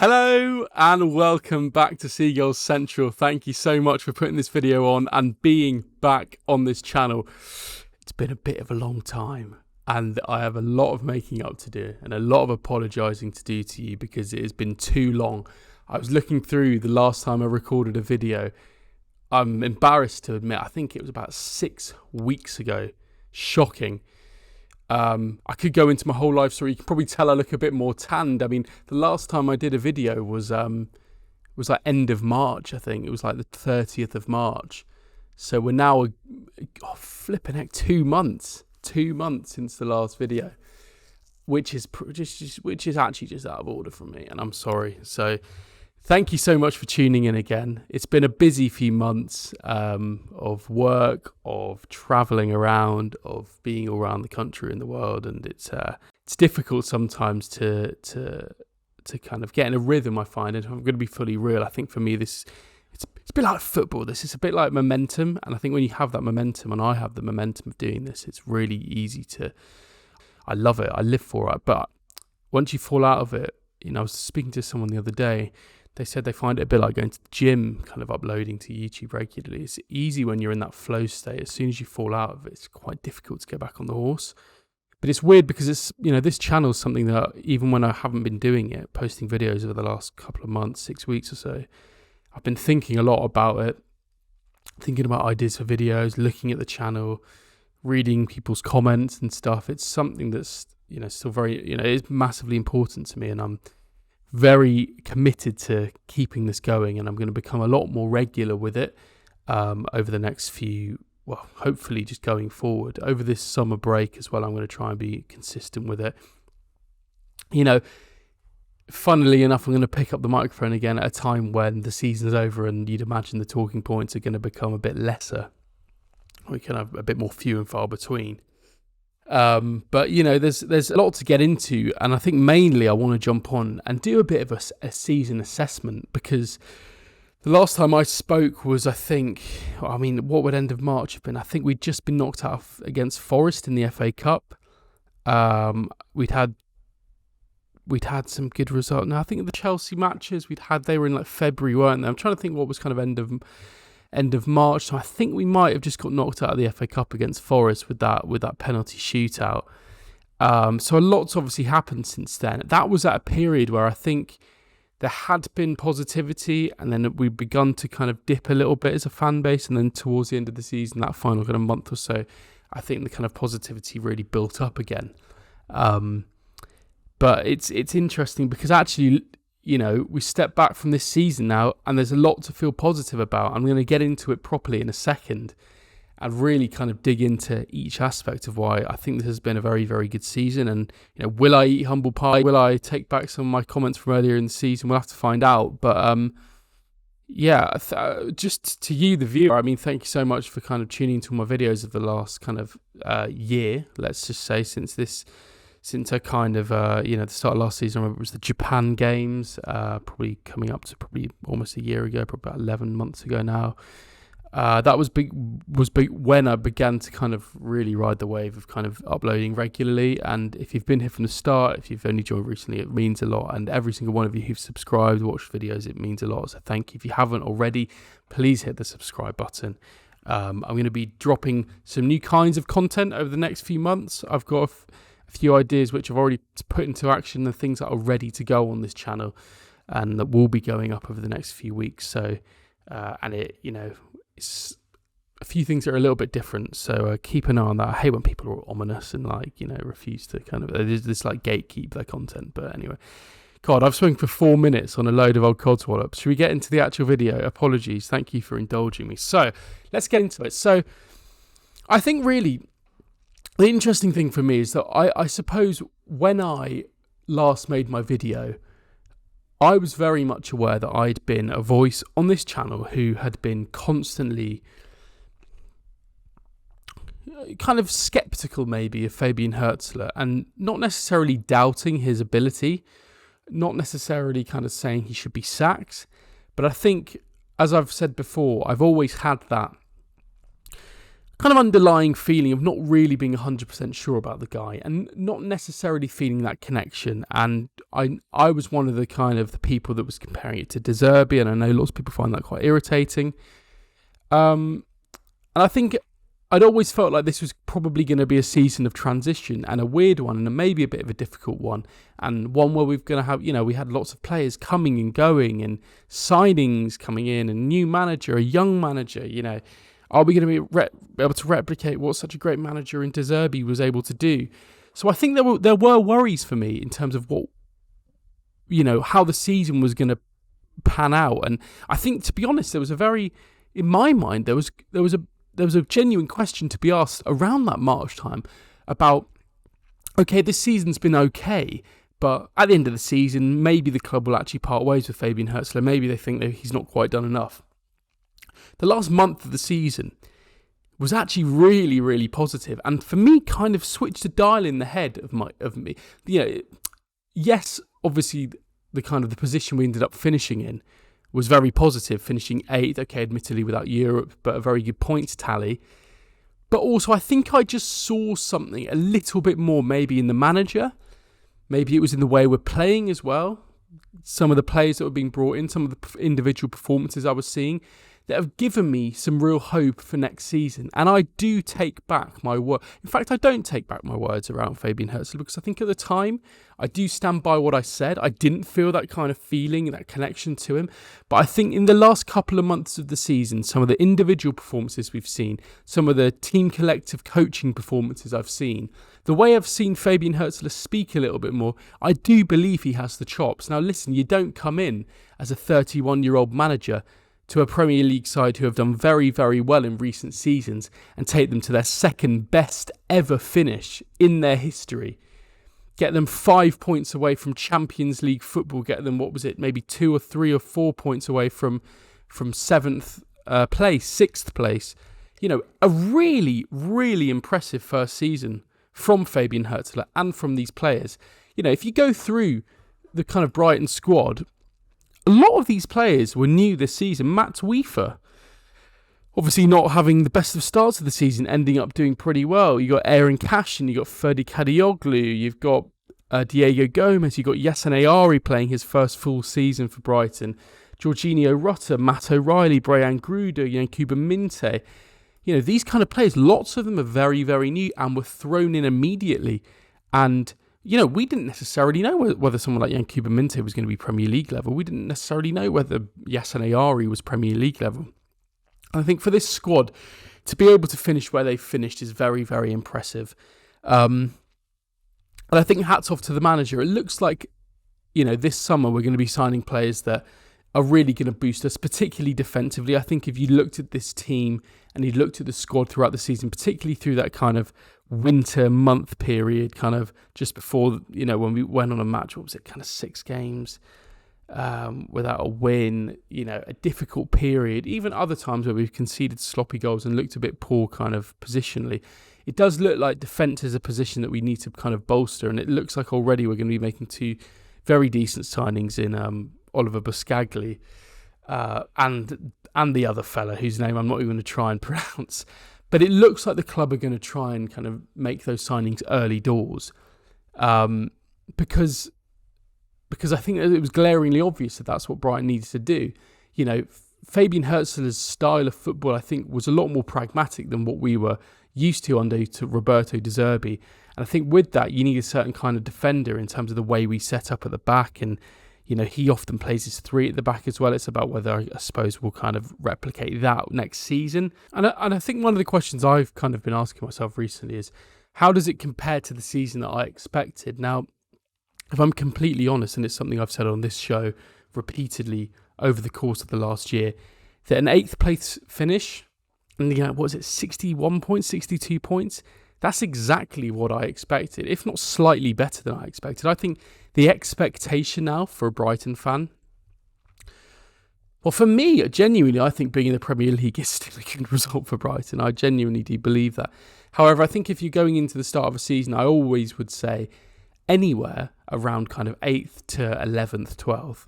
Hello and welcome back to Seagulls Central. Thank you so much for putting this video on and being back on this channel. It's been a bit of a long time and I have a lot of making up to do and a lot of apologising to do to you because it has been too long. I was looking through the last time I recorded a video. I'm embarrassed to admit, I think it was about 6 weeks ago. Shocking. I could go into my whole life story. You can probably tell I look a bit more tanned. I mean, the last time I did a video was like end of March, I think. It was like the 30th of March. So we're now, flipping heck, 2 months. 2 months since the last video, which is actually just out of order from me, and I'm sorry. So thank you so much for tuning in again. It's been a busy few months of work, of travelling around, of being all around the country and the world, and it's difficult sometimes to kind of get in a rhythm, I find. And if I'm going to be fully real, I think for me it's a bit like football. This is a bit like momentum, and I think when you have that momentum, and I have the momentum of doing this, it's really easy to. I love it. I live for it. But once you fall out of it, I was speaking to someone the other day. They said they find it a bit like going to the gym, kind of uploading to YouTube regularly. It's easy when you're in that flow state. As soon as you fall out of it, it's quite difficult to get back on the horse. But it's weird because it's, this channel is something that even when I haven't been doing it, posting videos over the last couple of months, 6 weeks or so, I've been thinking a lot about it, thinking about ideas for videos, looking at the channel, reading people's comments and stuff. It's something that's, still very, it's massively important to me, and I'm very committed to keeping this going, and I'm going to become a lot more regular with it over the next few, hopefully just going forward. Over this summer break as well, I'm going to try and be consistent with it. Funnily enough, I'm going to pick up the microphone again at a time when the season's over, and you'd imagine the talking points are going to become a bit lesser. We can have a bit more few and far between. But there's a lot to get into, and I think mainly I want to jump on and do a bit of a season assessment, because the last time I spoke was, what would end of March have been? I think we'd just been knocked out against Forest in the FA Cup. We'd had some good results. Now I think the Chelsea matches they were in like February, weren't they? I'm trying to think what was kind of end of March, so I think we might have just got knocked out of the FA Cup against Forest with that penalty shootout. So a lot's obviously happened since then. That was at a period where I think there had been positivity, and then we'd begun to kind of dip a little bit as a fan base, and then towards the end of the season, that final kind of month or so, I think the kind of positivity really built up again. But it's interesting because actually, we step back from this season now, and there's a lot to feel positive about. I'm going to get into it properly in a second and really kind of dig into each aspect of why I think this has been a very, very good season. And, will I eat humble pie? Will I take back some of my comments from earlier in the season? We'll have to find out. But, just to you, the viewer, thank you so much for kind of tuning into my videos of the last kind of year, let's just say, since I kind of, the start of last season. I remember it was the Japan games, probably coming up to probably almost a year ago, probably about 11 months ago now. That was big when I began to kind of really ride the wave of kind of uploading regularly. And if you've been here from the start, if you've only joined recently, it means a lot. And every single one of you who've subscribed, watched videos, it means a lot. So thank you. If you haven't already, please hit the subscribe button. I'm going to be dropping some new kinds of content over the next few months. I've got a few ideas which I've already put into action, the things that are ready to go on this channel and that will be going up over the next few weeks. So, it's a few things that are a little bit different. So keep an eye on that. I hate when people are ominous and refuse to kind of, this like gatekeep their content. But anyway, God, I've spoken for 4 minutes on a load of old codswallops. Should we get into the actual video? Apologies. Thank you for indulging me. So let's get into it. So I think really, the interesting thing for me is that I suppose when I last made my video, I was very much aware that I'd been a voice on this channel who had been constantly kind of skeptical maybe of Fabian Hürzeler, and not necessarily doubting his ability, not necessarily kind of saying he should be sacked. But I think, as I've said before, I've always had that kind of underlying feeling of not really being 100% sure about the guy and not necessarily feeling that connection. And I was one of the kind of the people that was comparing it to De Zerbi, and I know lots of people find that quite irritating. And I think I'd always felt like this was probably going to be a season of transition and a weird one and maybe a bit of a difficult one, and one where we're going to have, we had lots of players coming and going and signings coming in, and new manager, a young manager, Are we going to be able to replicate what such a great manager in De Zerbi was able to do? So I think there were worries for me in terms of what, how the season was going to pan out. And I think, to be honest, in my mind, there was a genuine question to be asked around that March time about, okay, this season's been okay, but at the end of the season, maybe the club will actually part ways with Fabian Hürzeler. Maybe they think that he's not quite done enough. The last month of the season was actually really, really positive, and for me, kind of switched a dial in the head of me. Yes, obviously, the position we ended up finishing in was very positive, finishing 8th. Okay, admittedly without Europe, but a very good points tally. But also, I think I just saw something a little bit more, maybe in the manager. Maybe it was in the way we're playing as well. Some of the players that were being brought in, some of the individual performances I was seeing, that have given me some real hope for next season. And I do take back my word. In fact, I don't take back my words around Fabian Hürzeler, because I think at the time, I do stand by what I said. I didn't feel that kind of feeling, that connection to him. But I think in the last couple of months of the season, some of the individual performances we've seen, some of the team collective coaching performances I've seen, the way I've seen Fabian Hürzeler speak a little bit more, I do believe he has the chops. Now listen, you don't come in as a 31-year-old manager to a Premier League side who have done very, very well in recent seasons and take them to their second best ever finish in their history. Get them 5 points away from Champions League football. Get them, maybe 2 or 3 or 4 points away from 7th place, 6th place. A really, really impressive first season from Fabian Hürzeler and from these players. If you go through the kind of Brighton squad, a lot of these players were new this season. Matt Weaver, obviously not having the best of starts of the season, ending up doing pretty well. You got Aaron Cash, and you got Ferdi Kadioglu, you've got Diego Gomez, you've got Yasin Ayari playing his first full season for Brighton, Jorginho Rutter, Matt O'Reilly, Brian Gruder, Yankuba Minteh. These kind of players, lots of them are very, very new and were thrown in immediately. And we didn't necessarily know whether someone like Yankuba Minteh was going to be Premier League level. We didn't necessarily know whether Yasin Ayari was Premier League level. And I think for this squad, to be able to finish where they finished is very, very impressive. And I think hats off to the manager. It looks like, this summer we're going to be signing players that are really going to boost us, particularly defensively. I think if you looked at this team and you looked at the squad throughout the season, particularly through that kind of winter month period, kind of just before, when we went on a match, kind of 6 games without a win, a difficult period, even other times where we've conceded sloppy goals and looked a bit poor kind of positionally. It does look like defence is a position that we need to kind of bolster, and it looks like already we're going to be making 2 very decent signings in Oliver Buscagli and the other fella whose name I'm not even going to try and pronounce. But it looks like the club are going to try and kind of make those signings early doors, because I think that it was glaringly obvious that that's what Brighton needed to do. Fabian Hürzeler's style of football, I think, was a lot more pragmatic than what we were used to under Roberto De Zerbi. And I think with that, you need a certain kind of defender in terms of the way we set up at the back. And, he often plays his 3 at the back as well. It's about whether, I suppose, we'll kind of replicate that next season. And I think one of the questions I've kind of been asking myself recently is, how does it compare to the season that I expected? Now, if I'm completely honest, and it's something I've said on this show repeatedly over the course of the last year, that an 8th place finish, and 61 points, 62 points, that's exactly what I expected, if not slightly better than I expected. I think the expectation now for a Brighton fan, well, for me, genuinely, I think being in the Premier League is still a good result for Brighton. I genuinely do believe that. However, I think if you're going into the start of a season, I always would say anywhere around kind of 8th to 11th, 12th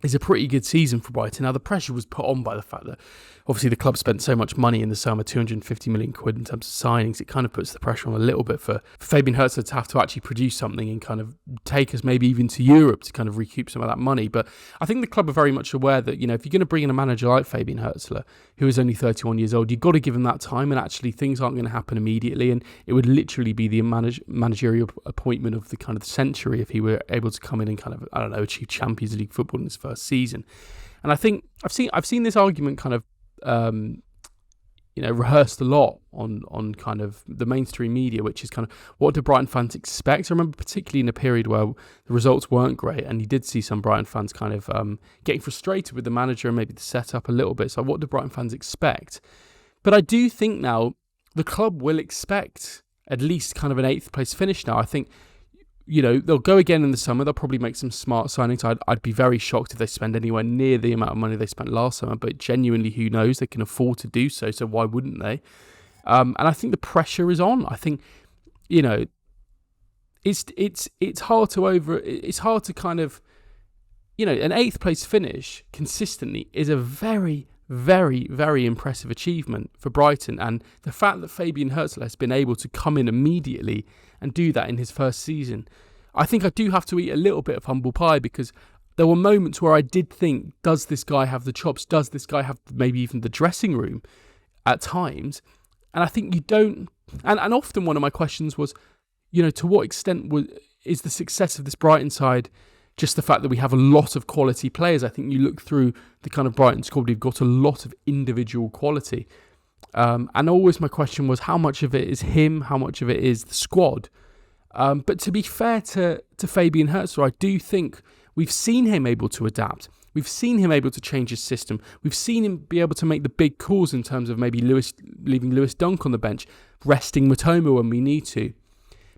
is a pretty good season for Brighton. Now, the pressure was put on by the fact that obviously the club spent so much money in the summer, 250 million quid in terms of signings. It kind of puts the pressure on a little bit for Fabian Hürzeler to have to actually produce something and kind of take us maybe even to Europe to kind of recoup some of that money. But I think the club are very much aware that, you know, if you're going to bring in a manager like Fabian Hürzeler, who is only 31 years old, you've got to give him that time, and actually things aren't going to happen immediately, and it would literally be the managerial appointment of the kind of century if he were able to come in and kind of, I don't know, achieve Champions League football in his first season. And I think I've seen this argument kind of rehearsed a lot on kind of the mainstream media, which is kind of, what do Brighton fans expect? I remember particularly in a period where the results weren't great, and you did see some Brighton fans kind of getting frustrated with the manager and maybe the setup a little bit. So what do Brighton fans expect? But I do think now the club will expect at least kind of an 8th place finish now. I think, you know, they'll go again in the summer. They'll probably make some smart signings. I'd be very shocked if they spend anywhere near the amount of money they spent last summer, but genuinely, who knows? They can afford to do so, so why wouldn't they? And I think the pressure is on. I think, you know, it's hard to kind of, you know, an 8th place finish consistently is a very, very, very impressive achievement for Brighton, and the fact that Fabian Hürzeler has been able to come in immediately and do that in his first season, I think I do have to eat a little bit of humble pie, because there were moments where I did think, does this guy have the chops? Does this guy have maybe even the dressing room at times? And I think you don't. And often one of my questions was, you know, to what extent is the success of this Brighton side just the fact that we have a lot of quality players? I think you look through the kind of Brighton squad, we've got a lot of individual quality. And always my question was, how much of it is him? How much of it is the squad? But to be fair to Fabian Hürzeler, I do think we've seen him able to adapt. We've seen him able to change his system. We've seen him be able to make the big calls in terms of maybe leaving Lewis Dunk on the bench, resting Mitoma when we need to,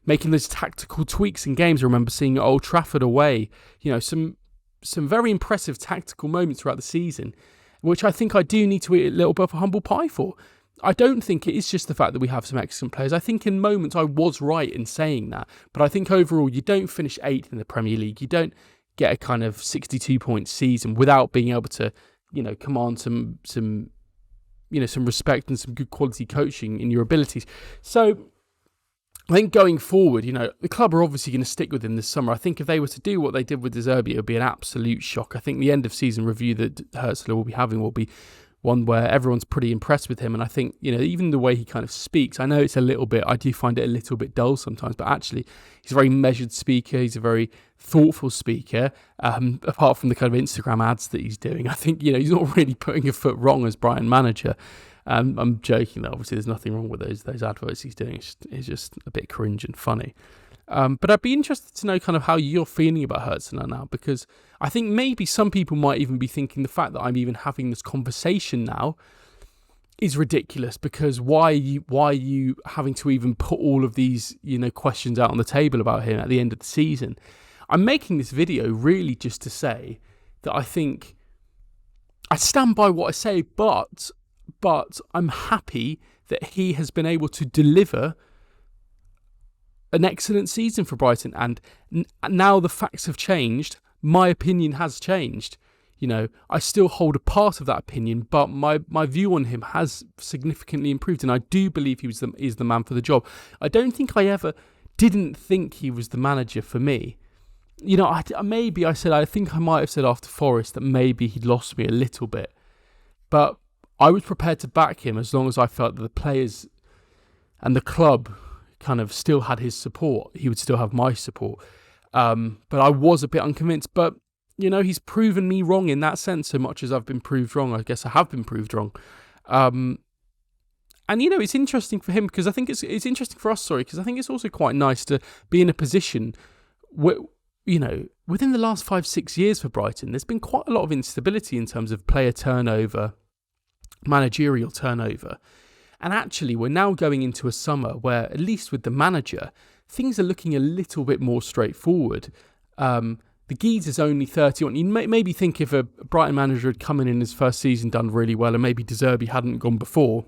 making those tactical tweaks in games. I remember seeing at Old Trafford away, you know, some very impressive tactical moments throughout the season, which I think I do need to eat a little bit of a humble pie for. I don't think it is just the fact that we have some excellent players. I think in moments I was right in saying that, but I think overall you don't finish 8th in the Premier League. You don't get a kind of 62-point season without being able to, you know, command some respect and some good quality coaching in your abilities. So I think going forward, you know, the club are obviously going to stick with him this summer. I think if they were to do what they did with De Zerbi, it would be an absolute shock. I think the end of season review that Hürzeler will be having will be one where everyone's pretty impressed with him. And I think, you know, even the way he kind of speaks, I know it's a little bit, I do find it a little bit dull sometimes, but actually he's a very measured speaker. He's a very thoughtful speaker. Apart from the kind of Instagram ads that he's doing, I think, you know, he's not really putting a foot wrong as Brighton manager. I'm joking though, obviously there's nothing wrong with those adverts he's doing. It's just a bit cringe and funny. But I'd be interested to know kind of how you're feeling about Hürzeler now, because I think maybe some people might even be thinking the fact that I'm even having this conversation now is ridiculous, because why are you having to even put all of these, you know, questions out on the table about him at the end of the season? I'm making this video really just to say that I think I stand by what I say, but I'm happy that he has been able to deliver an excellent season for Brighton, and now the facts have changed. My opinion has changed. You know, I still hold a part of that opinion, but my view on him has significantly improved, and I do believe he is the man for the job. I don't think I ever didn't think he was the manager for me. You know, I think I might have said after Forest that maybe he'd lost me a little bit, but I was prepared to back him as long as I felt that the players and the club kind of still had his support. He would still have my support. But I was a bit unconvinced. But, you know, he's proven me wrong in that sense. So much as I've been proved wrong, I guess I have been proved wrong. And, you know, it's interesting for him because I think it's interesting for us, because I think it's also quite nice to be in a position where, you know, within the last 5-6 years for Brighton, there's been quite a lot of instability in terms of player turnover, managerial turnover. And actually, we're now going into a summer where, at least with the manager, things are looking a little bit more straightforward. The Geeds is only 31. You maybe think if a Brighton manager had come in his first season, done really well, and maybe De Zerbi hadn't gone before,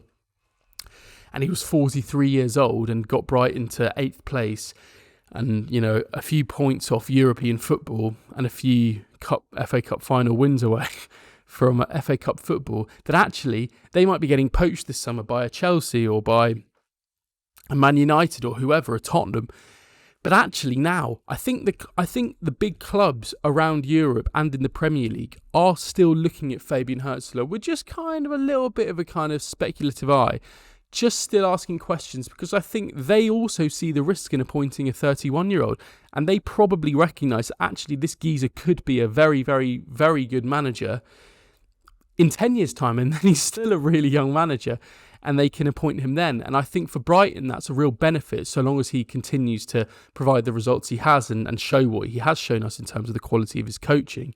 and he was 43 years old and got Brighton to 8th place, and, you know, a few points off European football and a few FA Cup final wins away from FA Cup football, that actually they might be getting poached this summer by a Chelsea or by a Man United or whoever, a Tottenham. But actually now, I think the big clubs around Europe and in the Premier League are still looking at Fabian Hürzeler with just kind of a little bit of a kind of speculative eye, just still asking questions, because I think they also see the risk in appointing a 31-year-old, and they probably recognise that actually this geezer could be a very, very, very good manager in 10 years' time, and then he's still a really young manager, and they can appoint him then. And I think for Brighton, that's a real benefit, so long as he continues to provide the results he has and show what he has shown us in terms of the quality of his coaching,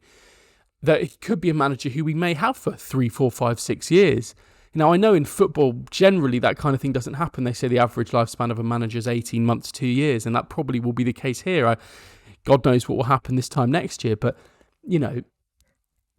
that he could be a manager who we may have for 3, 4, 5, 6 years. Now, I know in football, generally, that kind of thing doesn't happen. They say the average lifespan of a manager is 18 months, 2 years, and that probably will be the case here. God knows what will happen this time next year, but, you know,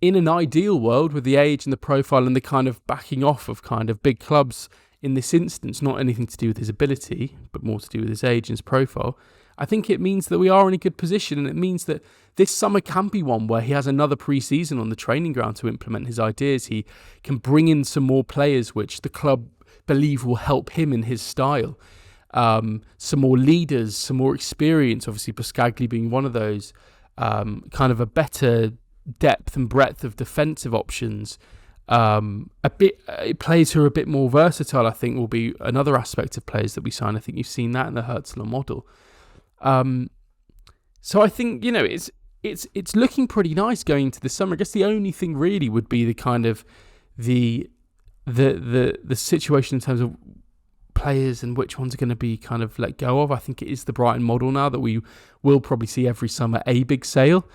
in an ideal world, with the age and the profile and the kind of backing off of kind of big clubs in this instance, not anything to do with his ability, but more to do with his age and his profile, I think it means that we are in a good position, and it means that this summer can be one where he has another pre-season on the training ground to implement his ideas. He can bring in some more players which the club believe will help him in his style. Some more leaders, some more experience, obviously Pascagli being one of those, kind of a better depth and breadth of defensive options. Players who are a bit more versatile, I think, will be another aspect of players that we sign. I think you've seen that in the Hürzeler model. So I think, you know, it's looking pretty nice going into the summer. I guess the only thing really would be the kind of the situation in terms of players and which ones are going to be kind of let go of. I think it is the Brighton model now that we will probably see every summer a big sale.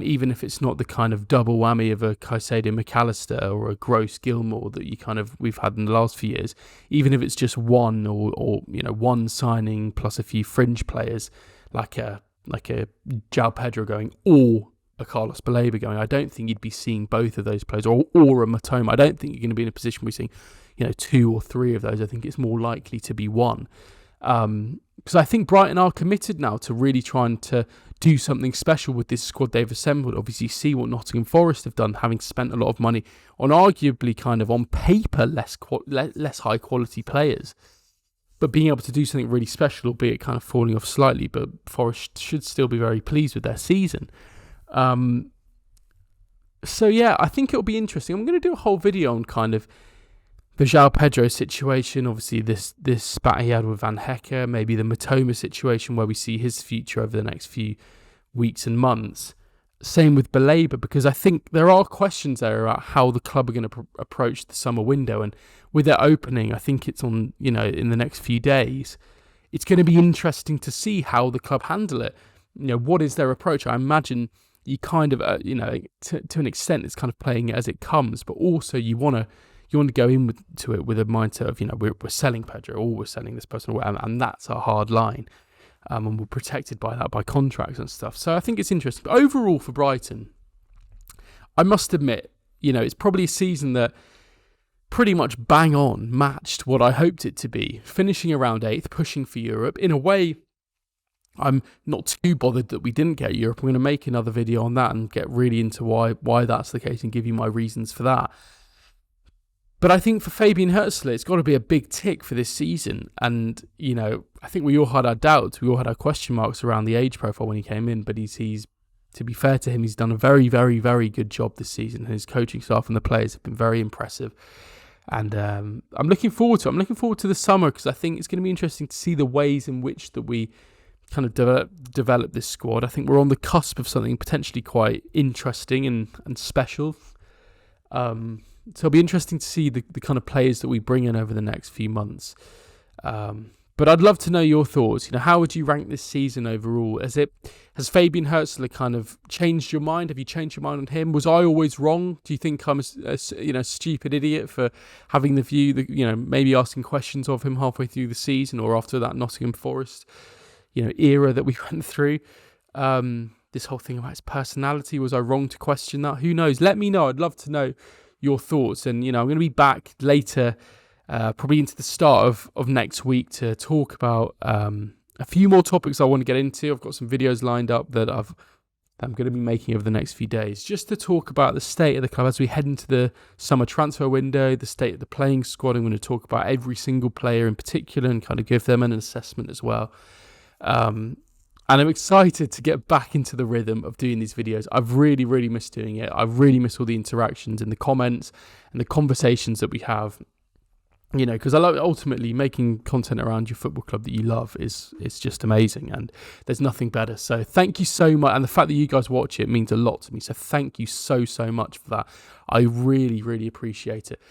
Even if it's not the kind of double whammy of a Caicedo McAllister or a Gross Gilmore that we've had in the last few years, even if it's just one or you know, one signing plus a few fringe players like a João Pedro going or a Carlos Baleba going, I don't think you'd be seeing both of those players or a Mitoma. I don't think you're going to be in a position where you're seeing, you know, 2 or 3 of those. I think it's more likely to be one. Because I think Brighton are committed now to really trying to do something special with this squad they've assembled. Obviously, see what Nottingham Forest have done, having spent a lot of money on arguably kind of on paper less high quality players, but being able to do something really special, albeit kind of falling off slightly. But Forest should still be very pleased with their season. So yeah, I think it'll be interesting. I'm going to do a whole video on kind of the João Pedro situation, obviously this spat he had with Van Hecke, maybe the Mitoma situation where we see his future over the next few weeks and months. Same with Baleba, because I think there are questions there about how the club are going to approach the summer window. And with their opening, I think it's on, you know, in the next few days, it's going to be interesting to see how the club handle it. You know, what is their approach? I imagine you kind of, you know, to an extent, it's kind of playing it as it comes, but also you want to go into it with a mindset of, you know, we're selling Pedro or we're selling this person, and that's a hard line. And we're protected by that, by contracts and stuff. So I think it's interesting. But overall for Brighton, I must admit, you know, it's probably a season that pretty much bang on matched what I hoped it to be. Finishing around 8th, pushing for Europe. In a way, I'm not too bothered that we didn't get Europe. I'm going to make another video on that and get really into why that's the case and give you my reasons for that. But I think for Fabian Hürzeler, it's got to be a big tick for this season. And, you know, I think we all had our doubts. We all had our question marks around the age profile when he came in. But he's to be fair to him, he's done a very, very, very good job this season. His coaching staff and the players have been very impressive. And I'm looking forward to it. I'm looking forward to the summer because I think it's going to be interesting to see the ways in which that we kind of develop this squad. I think we're on the cusp of something potentially quite interesting and special. So it'll be interesting to see the kind of players that we bring in over the next few months. But I'd love to know your thoughts. You know, how would you rank this season overall? Has Fabian Hürzeler kind of changed your mind? Have you changed your mind on him? Was I always wrong? Do you think I'm a stupid idiot for having the view that, you know, maybe asking questions of him halfway through the season or after that Nottingham Forest, you know, era that we went through? This whole thing about his personality, was I wrong to question that? Who knows? Let me know. I'd love to know your thoughts. And, you know, I'm going to be back later, probably into the start of next week to talk about a few more topics I want to get into. I've got some videos lined up that I'm going to be making over the next few days, just to talk about the state of the club as we head into the summer transfer window, the state of the playing squad. I'm going to talk about every single player in particular and kind of give them an assessment as well. And I'm excited to get back into the rhythm of doing these videos. I've really, really missed doing it. I really miss all the interactions in the comments and the conversations that we have. You know, because I love ultimately making content around your football club that you love is just amazing, and there's nothing better. So thank you so much, and the fact that you guys watch it means a lot to me. So thank you so much for that. I really, really appreciate it.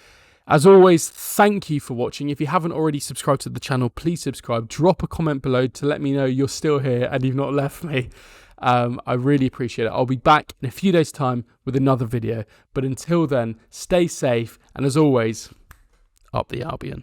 As always, thank you for watching. If you haven't already subscribed to the channel, please subscribe. Drop a comment below to let me know you're still here and you've not left me. I really appreciate it. I'll be back in a few days' time with another video. But until then, stay safe, and as always, up the Albion.